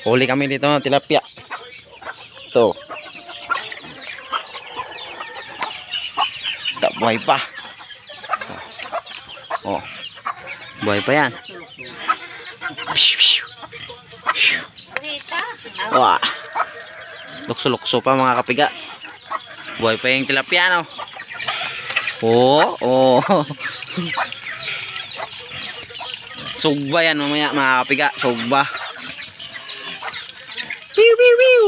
Huli kami dito ng tilapia. Ito. Buhay pa. Oh. Buhay pa yan. Wah. Lukso-lukso pa mga kapiga. Buhay pa yung tilapia, no? Oh, oh. Sugba yan mamaya mga kapiga. Sugba. Piu, piu, piu.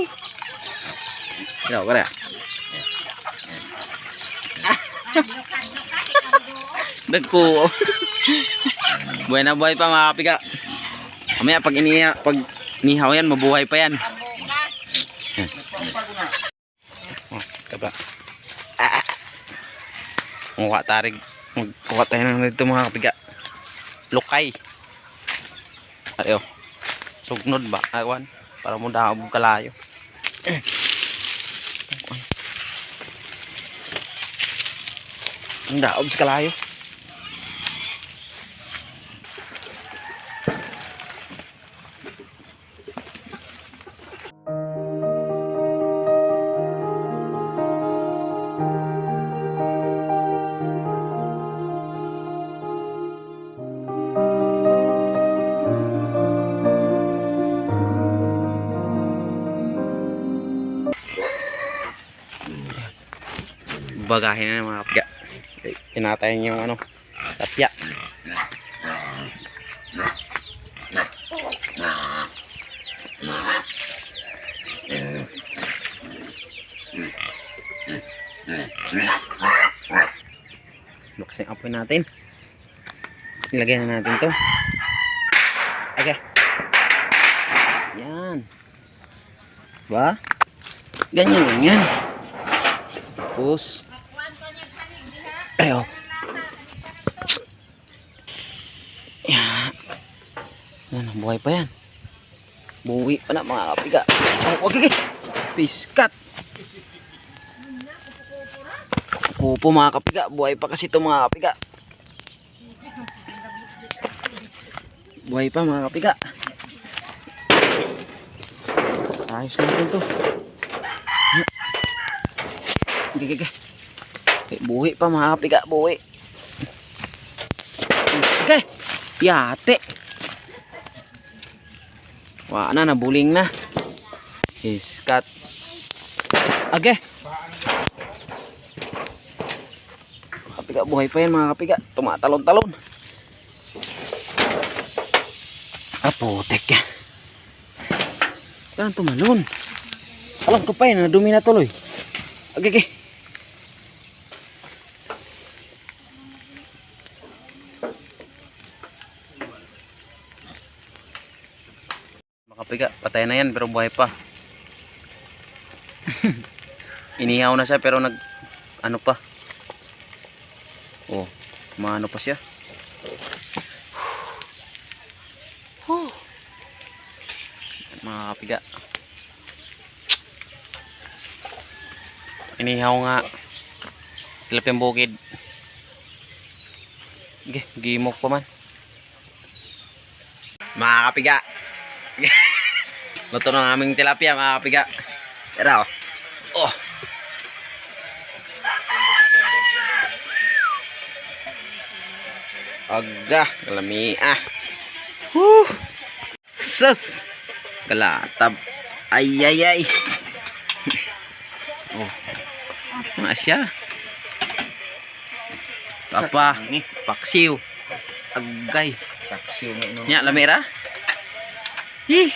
Kaya, kaya. Dagko. Buhay na buhay pa mga kapiga. Mamaya pag inihaw yan, mabuhay pa yan. Oh, kaba. Mukha tarig. Magkuha tayo ng dito mga kapiga. Lukay. Ayo. Sugnod ba? Awan. Para mo daob kalayo. Ang daob sa kalayo. Bagahin na ng mga kapya. Pinatayin yung ano, tapya. Bukas yung apoy natin. Ilagay na natin to. Okay. Yan. Ba? Ganyan yan. Tapos ayo. Yan. Yan, buhay pa yan. Buwi pa na mga kapiga. Oh, okay, okay. Piskat. Pupo mga kapiga. Buhay pa kasi ito mga kapiga. Buhay pa mga kapiga. Ayos natin to. Okay, okay, okay. Buhi pa mga kapiga, buhi. Okay, piyate. Wala na, nabuling na. Iskat. Okay. Kapiga, buhay pa yan mga kapiga. Tumatalon-talon. Apotek yan. Saan tumalon? Alam ko pa yun, nadumi na tuloy. Okay, okay. Makapiga, patay na yan pero buhay pa. Inihaw na siya pero nag ano pa. Oh, maano pa siya. Mga kapiga. Inihaw nga. Tilapyang bukid. Okay, gimok pa man. Mga kapiga. Luto ng aming tilapia mga kapiga. Tara oh. Oh. Aga, kalami ah. Sus. Kalatab. Ay ay ay. Oh. Ano siya? Apa? Paksiw. Agay. Paksiw no. Nya lamera? Hi.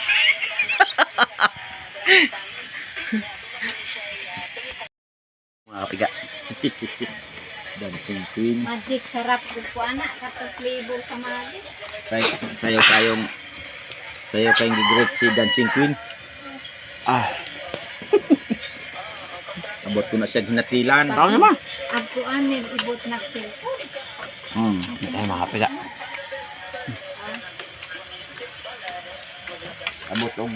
Mga kapiga. Dancing Queen. Magic sarap po anak kato flavor sa magic. Sayo kayong gigret si Dancing Queen. Ah. Abot ko na siya hinatilan. Tao naman. Ako anin ibot na cellphone. Ay mga kapiga. Abot og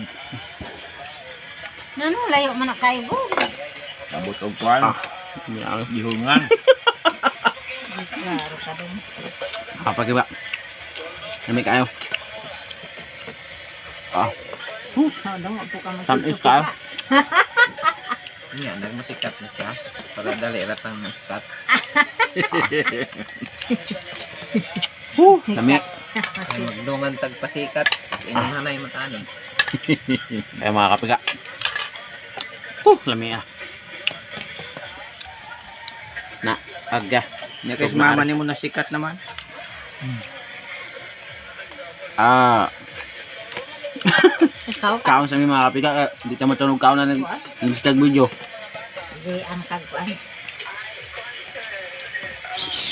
Nano layo man na kayo bo. abot og kwan. Ang gihungan. Klaro ka dun. Apa kiba? Nami kayo. Ah. Dong, po ka Tamis magsikat. ka? Yan, nagmusikat na siya. Para dali ratang musikat. Lami. Ang magdungan tagpasikat. Inumanay matani. Kaya mga kapiga. Lami ah. Na, aga. Nya kay mama ni mo na sikat naman. Ah, Ikaw ka. kaon sa mi mga kapiga. Hindi ka matunog kaon na nag-skag video. Sige, ang kagkuan.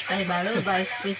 Ay, balo, vice